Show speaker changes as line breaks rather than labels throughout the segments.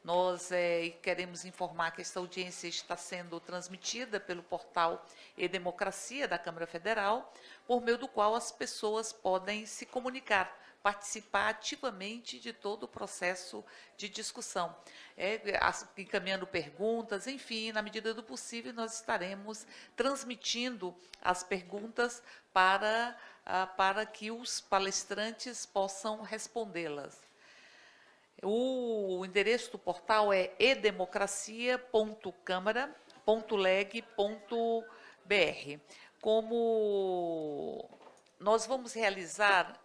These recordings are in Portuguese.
Nós queremos informar que esta audiência está sendo transmitida pelo portal e-Democracia da Câmara Federal, por meio do qual as pessoas podem se comunicar, participar ativamente de todo o processo de discussão, encaminhando perguntas, enfim, na medida do possível, nós estaremos transmitindo as perguntas para que os palestrantes possam respondê-las. O endereço do portal é edemocracia.câmara.leg.br. Como nós vamos realizar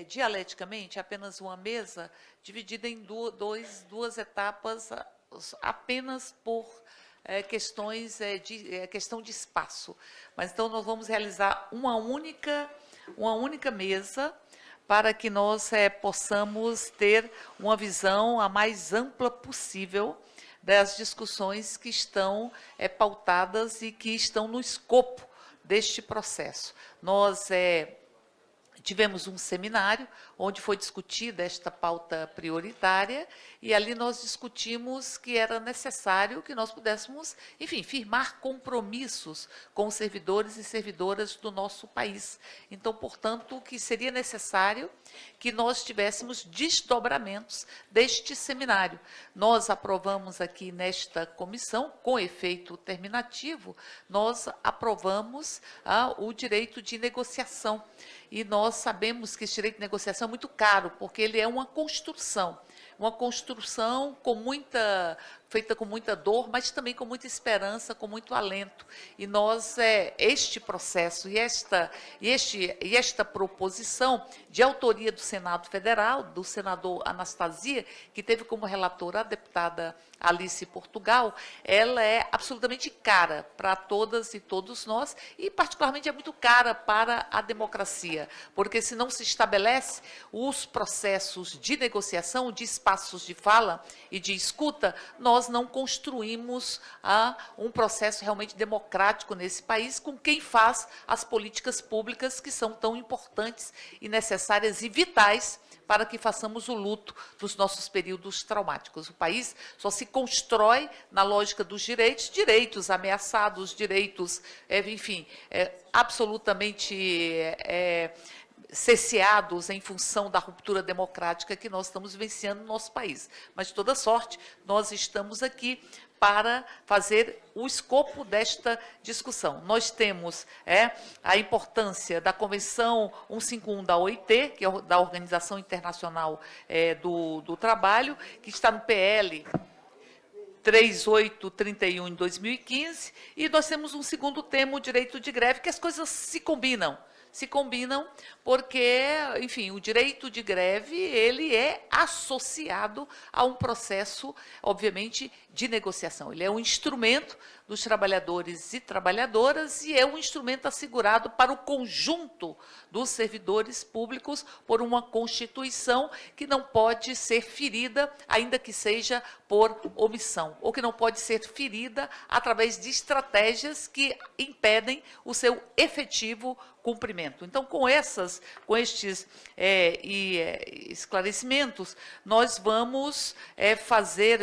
dialeticamente apenas uma mesa dividida em duas etapas, apenas por questão de espaço. Mas então nós vamos realizar uma única mesa para que nós possamos ter uma visão a mais ampla possível das discussões que estão pautadas e que estão no escopo deste processo. Nós tivemos um seminário onde foi discutida esta pauta prioritária e ali nós discutimos que era necessário que nós pudéssemos, enfim, firmar compromissos com os servidores e servidoras do nosso país. Então, portanto, que seria necessário que nós tivéssemos desdobramentos deste seminário. Nós aprovamos aqui nesta comissão, com efeito terminativo, nós aprovamos o direito de negociação. E nós sabemos que esse direito de negociação é muito caro, porque ele é uma construção feita com muita dor, mas também com muita esperança, com muito alento. E nós, este processo e esta proposição de autoria do Senado Federal, do senador Anastasia, que teve como relatora a deputada Alice Portugal, ela é absolutamente cara para todas e todos nós, e particularmente é muito cara para a democracia, porque se não se estabelece os processos de negociação, de espaços de fala e de escuta, nós não construímos um processo realmente democrático nesse país com quem faz as políticas públicas que são tão importantes e necessárias e vitais para que façamos o luto dos nossos períodos traumáticos. O país só se constrói na lógica dos direitos ameaçados, direitos, enfim, absolutamente cesseados em função da ruptura democrática que nós estamos vivenciando no nosso país. Mas, de toda sorte, nós estamos aqui para fazer o escopo desta discussão. Nós temos a importância da Convenção 151 da OIT, que é da Organização Internacional do Trabalho, que está no PL 3831 em 2015, e nós temos um segundo tema, o direito de greve, que as coisas se combinam porque, enfim, o direito de greve, ele é associado a um processo, obviamente, de negociação. Ele é um instrumento dos trabalhadores e trabalhadoras e é um instrumento assegurado para o conjunto dos servidores públicos por uma Constituição que não pode ser ferida, ainda que seja por omissão, ou que não pode ser ferida através de estratégias que impedem o seu efetivo cumprimento. Então, com estes esclarecimentos, nós vamos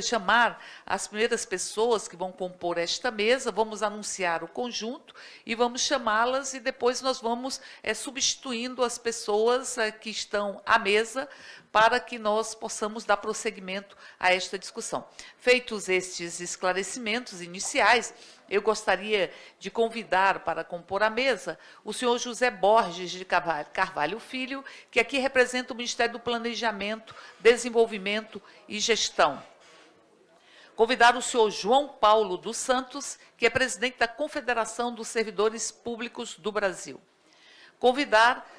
chamar as primeiras pessoas que vão compor esta mesa, vamos anunciar o conjunto e vamos chamá-las e depois nós vamos substituindo as pessoas que estão à mesa para que nós possamos dar prosseguimento a esta discussão. Feitos estes esclarecimentos iniciais, eu gostaria de convidar para compor a mesa o senhor José Borges de Carvalho Filho, que aqui representa o Ministério do Planejamento, Desenvolvimento e Gestão. Convidar o senhor João Paulo dos Santos, que é presidente da Confederação dos Servidores Públicos do Brasil. Convidar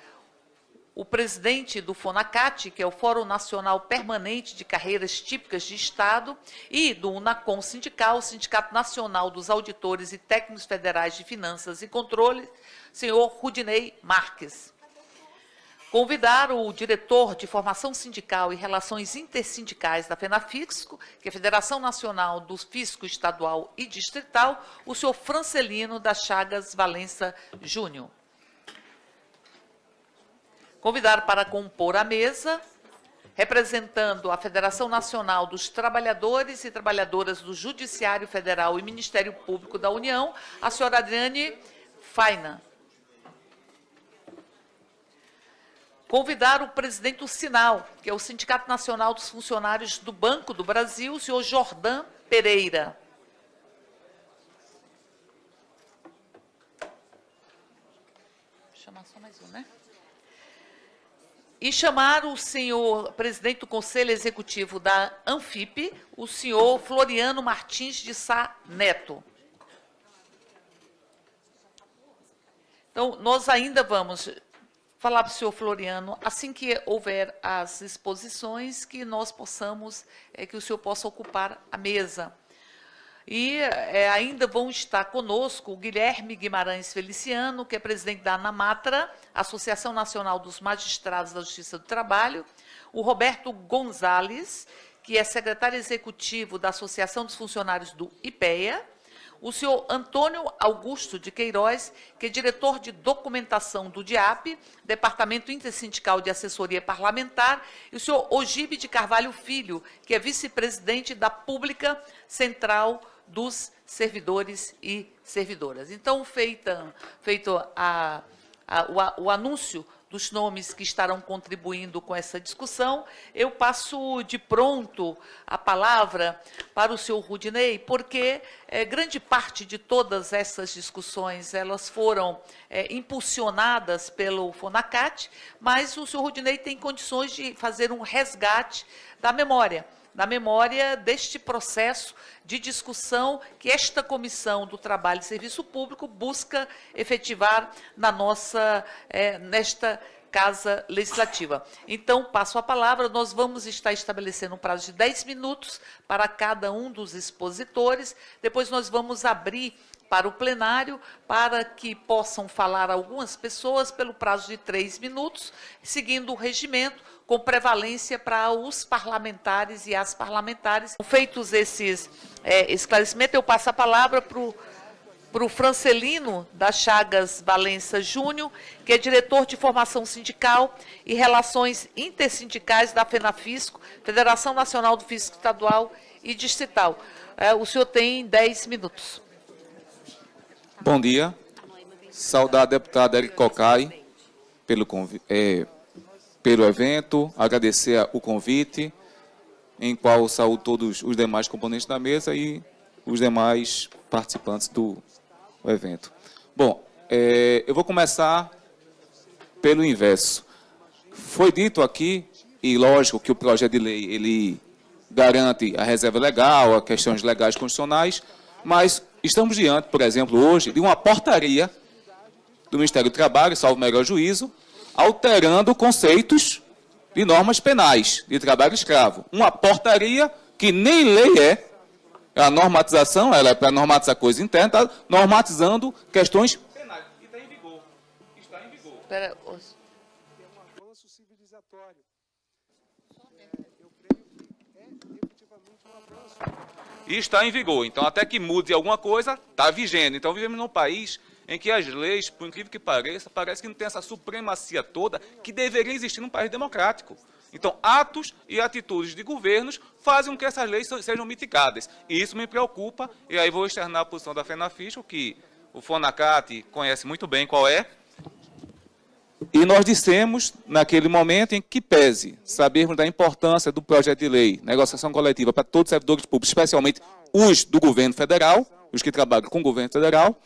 o presidente do FONACAT, que é o Fórum Nacional Permanente de Carreiras Típicas de Estado, e do UNACOM Sindical, o Sindicato Nacional dos Auditores e Técnicos Federais de Finanças e Controle, senhor Rudinei Marques. Convidar o diretor de Formação Sindical e Relações Intersindicais da FENAFISCO, que é a Federação Nacional do Fisco Estadual e Distrital, o senhor Francelino da Chagas Valença Júnior. Convidar para compor a mesa representando a Federação Nacional dos Trabalhadores e Trabalhadoras do Judiciário Federal e Ministério Público da União, a senhora Adriane Faina. Convidar o presidente do Sinal, que é o Sindicato Nacional dos Funcionários do Banco do Brasil, o senhor Jordan Pereira. Vou chamar só mais um, né? E chamar o senhor presidente do Conselho Executivo da Anfip, o senhor Floriano Martins de Sá Neto. Então, nós ainda vamos falar para o senhor Floriano, assim que houver as exposições, que nós possamos, que o senhor possa ocupar a mesa. E ainda vão estar conosco o Guilherme Guimarães Feliciano, que é presidente da ANAMATRA, Associação Nacional dos Magistrados da Justiça do Trabalho, o Roberto Gonzalez, que é secretário executivo da Associação dos Funcionários do IPEA, o senhor Antônio Augusto de Queiroz, que é diretor de documentação do DIAP, Departamento Intersindical de Assessoria Parlamentar, e o senhor Ogibe de Carvalho Filho, que é vice-presidente da Pública Central dos Servidores e Servidoras. Então, feito o anúncio dos nomes que estarão contribuindo com essa discussão, eu passo de pronto a palavra para o senhor Rudinei, porque grande parte de todas essas discussões elas foram impulsionadas pelo FONACAT, mas o senhor Rudinei tem condições de fazer um resgate da memória deste processo de discussão que esta Comissão do Trabalho e Serviço Público busca efetivar nesta Casa Legislativa. Então, passo a palavra, nós vamos estar estabelecendo um prazo de 10 minutos para cada um dos expositores, depois nós vamos abrir para o plenário, para que possam falar algumas pessoas pelo prazo de 3 minutos, seguindo o regimento, com prevalência para os parlamentares e as parlamentares. Feitos esses esclarecimentos, eu passo a palavra para o Francelino da Chagas Valença Júnior, que é diretor de formação sindical e relações intersindicais da FENAFISCO, Federação Nacional do Fisco Estadual e Distrital. O senhor tem 10 minutos.
Bom dia. Saudar a deputada Érica Cocai pelo evento, agradecer o convite, em qual saúdo todos os demais componentes da mesa e os demais participantes do evento. Bom, eu vou começar pelo inverso. Foi dito aqui, e lógico que o projeto de lei ele garante a reserva legal, as questões legais constitucionais, mas estamos diante, por exemplo, hoje, de uma portaria do Ministério do Trabalho, salvo melhor juízo, alterando conceitos de normas penais de trabalho escravo. Uma portaria que nem lei é. A normatização, ela é para normatizar coisas internas, está normatizando questões penais. E está em vigor. Está em vigor.
Espera,
É um avanço civilizatório. Eu creio que é efetivamente um avanço.
E está em vigor. Então, até que mude alguma coisa, está vigente. Então, vivemos num país em que as leis, por incrível que pareça, parece que não tem essa supremacia toda que deveria existir num país democrático. Então, atos e atitudes de governos fazem com que essas leis sejam mitigadas. E isso me preocupa, e aí vou externar a posição da FENAFISCO, que o FONACAT conhece muito bem qual é. E nós dissemos, naquele momento, em que pese sabermos da importância do projeto de lei, negociação coletiva para todos os servidores públicos, especialmente os do governo federal, os que trabalham com o governo federal.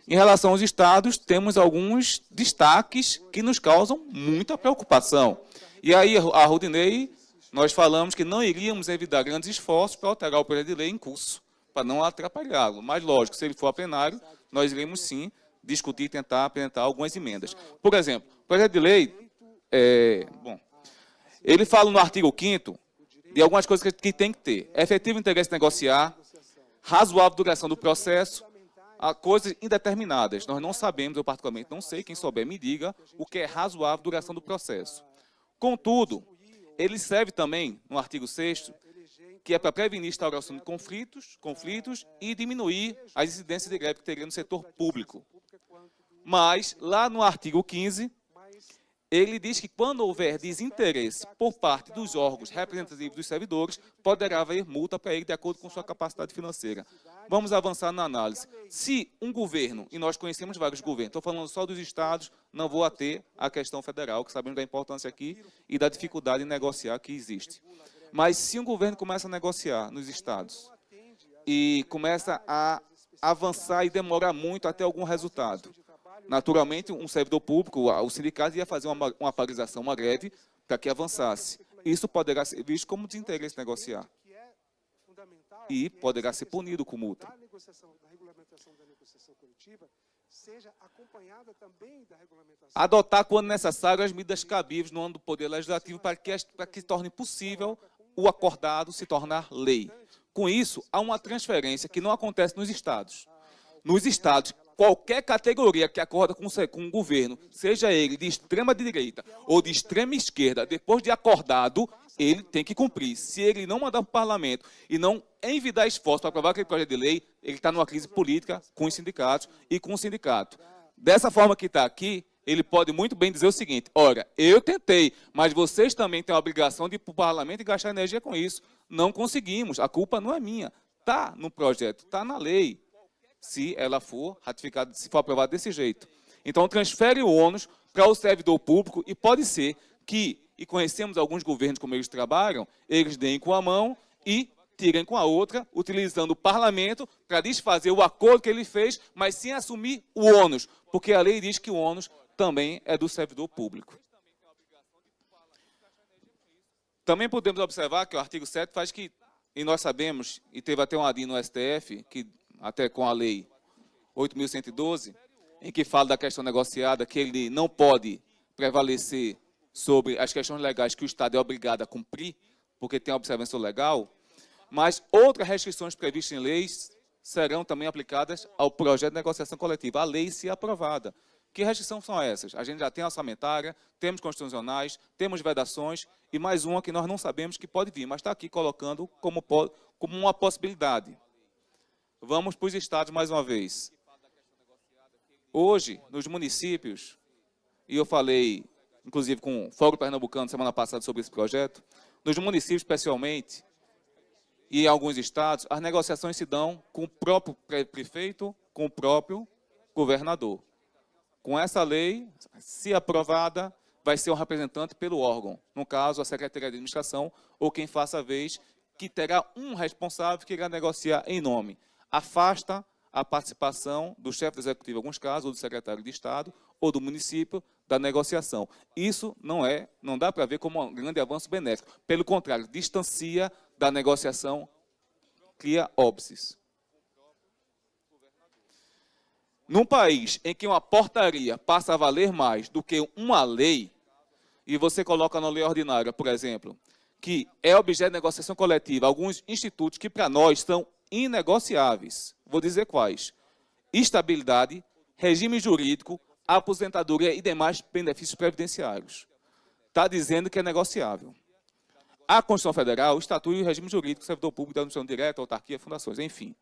Em relação aos estados, temos alguns destaques que nos causam muita preocupação. E aí, a Rudinei, nós falamos que não iríamos evitar grandes esforços para alterar o projeto de lei em curso, para não atrapalhá-lo. Mas, lógico, se ele for a plenário, nós iremos sim discutir e tentar apresentar algumas emendas. Por exemplo, o projeto de lei, ele fala no artigo 5º de algumas coisas que tem que ter. Efetivo interesse negociar, razoável duração do processo, a coisas indeterminadas. Nós não sabemos, eu particularmente não sei, quem souber me diga o que é razoável duração do processo. Contudo, ele serve também, no artigo 6º, que é para prevenir a instauração de conflitos e diminuir as incidências de greve que teria no setor público. Mas, lá no artigo 15, Ele diz que quando houver desinteresse por parte dos órgãos representativos dos servidores, poderá haver multa para ele de acordo com sua capacidade financeira. Vamos avançar na análise. Se um governo, e nós conhecemos vários governos, estou falando só dos estados, não vou ater a questão federal, que sabemos da importância aqui e da dificuldade em negociar que existe. Mas se um governo começa a negociar nos estados e começa a avançar e demorar muito até algum resultado, naturalmente, um servidor público, o sindicato ia fazer uma paralisação, uma greve, para que avançasse. Isso poderá ser visto como desinteresse negociar. E poderá ser punido com multa.
Da regulamentação da negociação coletiva seja acompanhada também da regulamentação.
Adotar, quando necessário, as medidas cabíveis no âmbito do Poder Legislativo para que se torne possível o acordado se tornar lei. Com isso, há uma transferência que não acontece nos estados. Nos estados, qualquer categoria que acorda com o governo, seja ele de extrema direita ou de extrema esquerda, depois de acordado, ele tem que cumprir. Se ele não mandar para o parlamento e não envidar esforço para aprovar aquele projeto de lei, ele está numa crise política com os sindicatos e com o sindicato. Dessa forma que está aqui, ele pode muito bem dizer o seguinte: olha, eu tentei, mas vocês também têm a obrigação de ir para o parlamento e gastar energia com isso. Não conseguimos, a culpa não é minha. Está no projeto, está na lei, se ela for ratificada, se for aprovada desse jeito. Então, transfere o ônus para o servidor público e pode ser que, e conhecemos alguns governos como eles trabalham, eles deem com a mão e tirem com a outra, utilizando o parlamento para desfazer o acordo que ele fez, mas sem assumir o ônus, porque a lei diz que o ônus também é do servidor público. Também podemos observar que o artigo 7 faz que, e nós sabemos, e teve até um adendo no STF, que até com a lei 8.112, em que fala da questão negociada, que ele não pode prevalecer sobre as questões legais que o Estado é obrigado a cumprir, porque tem a observância legal, mas outras restrições previstas em leis serão também aplicadas ao projeto de negociação coletiva, a lei se aprovada. Que restrições são essas? A gente já tem orçamentária, temos constitucionais, temos vedações e mais uma que nós não sabemos que pode vir, mas está aqui colocando como uma possibilidade. Vamos para os estados mais uma vez. Hoje, nos municípios, e eu falei, inclusive, com o Fórum Pernambucano semana passada sobre esse projeto, nos municípios, especialmente, e em alguns estados, as negociações se dão com o próprio prefeito, com o próprio governador. Com essa lei, se aprovada, vai ser um representante pelo órgão, no caso, a Secretaria de Administração, ou quem faça a vez, que terá um responsável que irá negociar em nome. Afasta a participação do chefe do executivo, em alguns casos, ou do secretário de Estado, ou do município, da negociação. Isso não dá para ver como um grande avanço benéfico. Pelo contrário, distancia da negociação, cria óbices. Num país em que uma portaria passa a valer mais do que uma lei, e você coloca na lei ordinária, por exemplo, que é objeto de negociação coletiva, alguns institutos que para nós são inegociáveis. Vou dizer quais: estabilidade, regime jurídico, aposentadoria e demais benefícios previdenciários. Está dizendo que é negociável. A Constituição Federal estatui o regime jurídico, servidor público da administração direta, autarquia, fundações, enfim.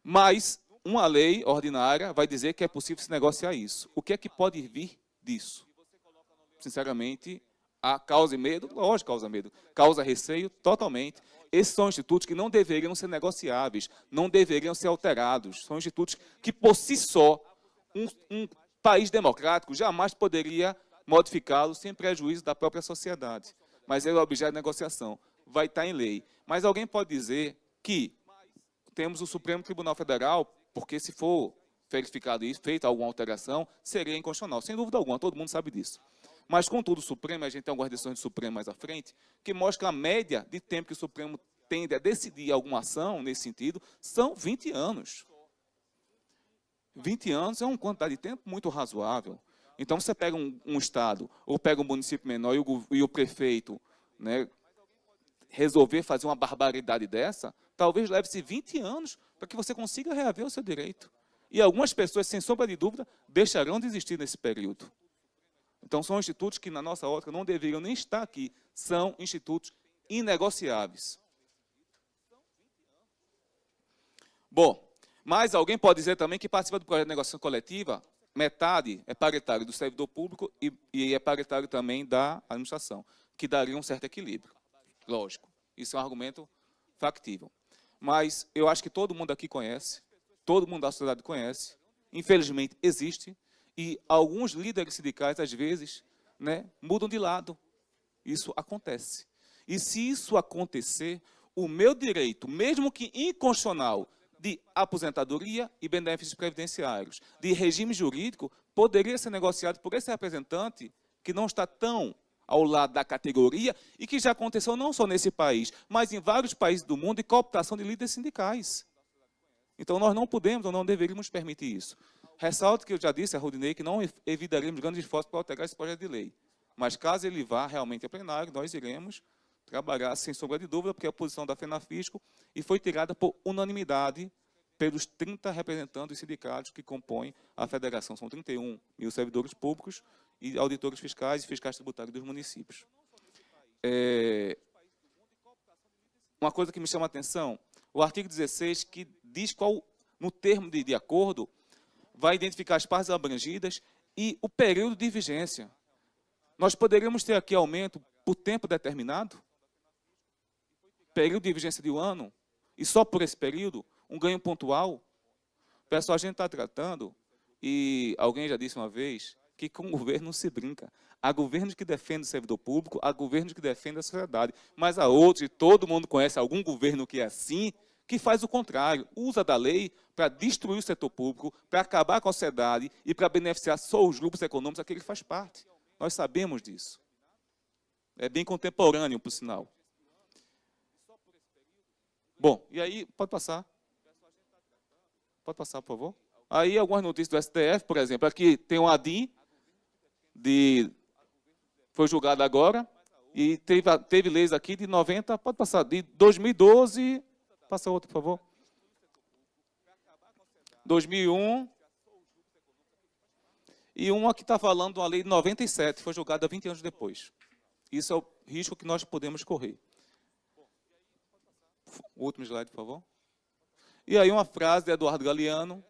Mas uma lei ordinária vai dizer que é possível se negociar isso. O que é que pode vir disso? Sinceramente, a causa medo, lógico, causa medo. Causa receio, totalmente. Esses são institutos que não deveriam ser negociáveis, não deveriam ser alterados. São institutos que, por si só, um país democrático jamais poderia modificá-los sem prejuízo da própria sociedade. Mas ele é objeto de negociação. Vai estar em lei. Mas alguém pode dizer que temos o Supremo Tribunal Federal, porque se for verificado isso, feita alguma alteração, seria inconstitucional. Sem dúvida alguma, todo mundo sabe disso. Mas, contudo, o Supremo, a gente tem algumas decisões do Supremo mais à frente, que mostra a média de tempo que o Supremo tende a decidir alguma ação nesse sentido, são 20 anos. 20 anos é uma quantidade de tempo muito razoável. Então, você pega um estado, ou pega um município menor e o prefeito, né, resolver fazer uma barbaridade dessa, talvez leve-se 20 anos para que você consiga reaver o seu direito. E algumas pessoas, sem sombra de dúvida, deixarão de existir nesse período. Então, são institutos que, na nossa ótica, não deveriam nem estar aqui. São institutos inegociáveis. Bom, mas alguém pode dizer também que participa do projeto de negociação coletiva metade é paritário do servidor público e é paritário também da administração, que daria um certo equilíbrio. Lógico, isso é um argumento factível. Mas eu acho que todo mundo aqui conhece, todo mundo da sociedade conhece, infelizmente existe, e alguns líderes sindicais, às vezes, né, mudam de lado. Isso acontece. E se isso acontecer, o meu direito, mesmo que inconstitucional, de aposentadoria e benefícios previdenciários, de regime jurídico, poderia ser negociado por esse representante que não está tão ao lado da categoria e que já aconteceu não só nesse país, mas em vários países do mundo, e cooptação de líderes sindicais. Então, nós não podemos ou não deveríamos permitir isso. Ressalto que eu já disse a Rodinei que não evitaremos grandes esforços para alterar esse projeto de lei. Mas, caso ele vá realmente a plenário, nós iremos trabalhar sem sombra de dúvida, porque a posição da FENAFISCO e foi tirada por unanimidade pelos 30 representantes dos sindicatos que compõem a federação. São 31 mil servidores públicos e auditores fiscais e fiscais tributários dos municípios. Uma coisa que me chama a atenção, o artigo 16, que diz qual, no termo de acordo, vai identificar as partes abrangidas e o período de vigência. Nós poderíamos ter aqui aumento por tempo determinado? Período de vigência de 1 ano? E só por esse período, um ganho pontual? Pessoal, a gente está tratando, e alguém já disse uma vez, que com o governo não se brinca. Há governos que defendem o servidor público, há governos que defendem a sociedade, mas há outros, e todo mundo conhece algum governo que é assim, que faz o contrário, usa da lei para destruir o setor público, para acabar com a sociedade e para beneficiar só os grupos econômicos a que ele faz parte. Nós sabemos disso. É bem contemporâneo, por sinal. Bom, e aí, pode passar. Pode passar, por favor. Aí, algumas notícias do STF, por exemplo. Aqui tem um ADIM, foi julgado agora, e teve leis aqui de 90, pode passar, de 2012, passa outro, por favor. 2001, e uma que está falando de uma lei de 97, foi julgada 20 anos depois. Isso é o risco que nós podemos correr. O último slide, por favor. E aí uma frase de Eduardo Galeano,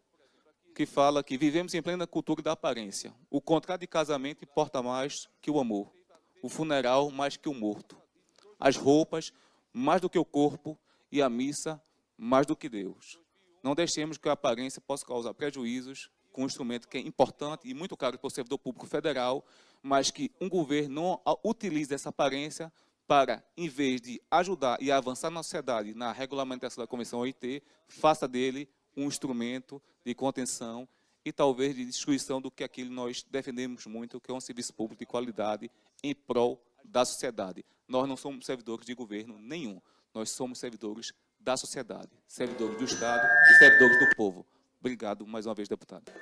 que fala que vivemos em plena cultura da aparência. O contrato de casamento importa mais que o amor. O funeral mais que o morto. As roupas mais do que o corpo e a missa mais do que Deus. Não deixemos que a aparência possa causar prejuízos com um instrumento que é importante e muito caro para o servidor público federal, mas que um governo não utilize essa aparência para, em vez de ajudar e avançar na sociedade na regulamentação da Convenção OIT, faça dele um instrumento de contenção e talvez de destruição do que aquilo nós defendemos muito, que é um serviço público de qualidade em prol da sociedade. Nós não somos servidores de governo nenhum, nós somos servidores da sociedade, servidores do Estado e servidores do povo. Obrigado mais uma vez, deputado.